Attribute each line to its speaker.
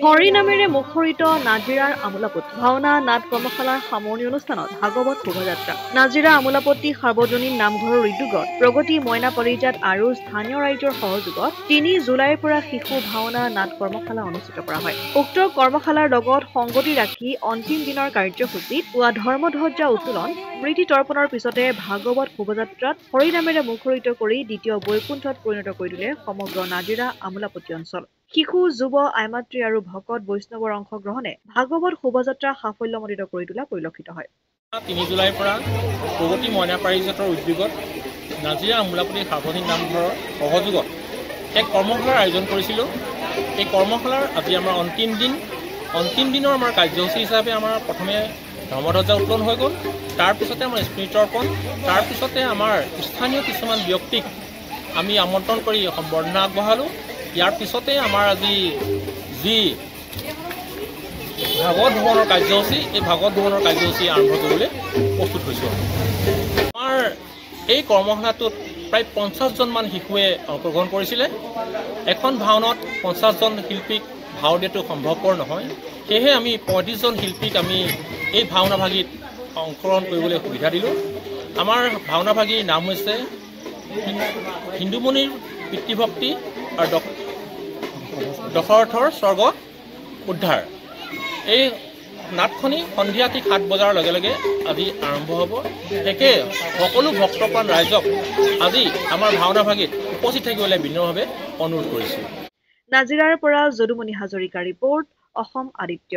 Speaker 1: হৰি নামেৰে মুখৰিত নাজিৰাৰ আমোলাপট্টি ভাওনা নাট কৰ্মশালাৰ সামৰণি অনুষ্ঠানত ভাগৱত শোভাযাত্ৰা। নাজিৰা আমোলাপট্টি সাৰ্বজনীন নামঘৰৰ উদ্যোগত প্ৰগতি মইনা পৰিজাত আৰু স্থানীয় ৰাইজৰ সহযোগত ৩ জুলাইৰ পৰা শিশু ভাওনা নাট কৰ্মশালা অনুষ্ঠিত কৰা হয়। উক্ত কৰ্মশালাৰ লগত সংগতি ৰাখি অন্তিম দিনৰ কাৰ্যসূচীত পুৱা ধৰ্মধ্বজা উত্তোলন, স্মৃতি তৰ্পণৰ পিছতে ভাগৱত শোভাযাত্ৰাত হৰি নামেৰে মুখৰিত কৰি দ্বিতীয় বৈকুণ্ঠত পৰিণত কৰি দিলে সমগ্ৰ নাজিৰা আমোলাপট্টি অঞ্চল। শিশু, যুৱ, আইমাতৃ আৰু ভকত বৈষ্ণৱৰ অংশগ্ৰহণে ভাগৱত শোভাযাত্ৰা সাফল্যমণ্ডিত কৰি তোলা পৰিলক্ষিত হয়।
Speaker 2: ৩ জুলাইৰ পৰা প্ৰগতি মইনা পাৰিজাতৰ উদ্যোগত নাজিৰা আমোলাপট্টি সাৰ্বজনীন নামঘৰৰ সহযোগত এক কৰ্মশালাৰ আয়োজন কৰিছিলোঁ। এই কৰ্মশালাৰ আজি আমাৰ অন্তিম দিনৰ আমাৰ কাৰ্যসূচী হিচাপে আমাৰ প্ৰথমে ধৰ্মধ্বজা উত্তোলন হৈ গ'ল। তাৰপিছতে আমাৰ স্মৃতি তৰ্পণ, তাৰপিছতে আমাৰ স্থানীয় কিছুমান ব্যক্তিক আমি আমন্ত্ৰণ কৰি সম্বৰ্ধনা আগবঢ়ালোঁ। ইয়াৰ পিছতে আমাৰ আজি যি ভাগৱত ভ্ৰমণৰ কাৰ্যসূচী, এই ভাগৱত ভ্ৰমণৰ কাৰ্যসূচী আৰম্ভ কৰিবলৈ প্ৰস্তুত হৈছোঁ। আমাৰ এই কৰ্মশালাটোত প্ৰায় 50জনমান শিশুৱে অংশগ্ৰহণ কৰিছিলে। এখন ভাওনাত 50জন শিল্পীক ভাও দিয়াটো সম্ভৱপৰ নহয়। সেয়েহে আমি 35জন শিল্পীক আমি এই ভাওনাভাগীত অংশগ্ৰহণ কৰিবলৈ সুবিধা দিলোঁ। আমাৰ ভাওনাভাগীৰ নাম হৈছে হিন্দুমণিৰ পিতৃভক্তি আৰু দশৰথৰ স্বৰ্গ উদ্ধাৰ। এই নাটখনি সন্ধিয়া ঠিক 7 বজাৰ লগে লগে আজি আৰম্ভ হ'ব। একে সকলো ভক্তপ্ৰাণ ৰাইজক আজি আমাৰ ভাওনাভাগীত উপস্থিত থাকিবলৈ বিনম্ৰভাৱে অনুৰোধ কৰিছোঁ।
Speaker 1: নাজিৰাৰ পৰা যদুমণি হাজৰিকা ৰিপৰ্ট, অসম আদিত্য।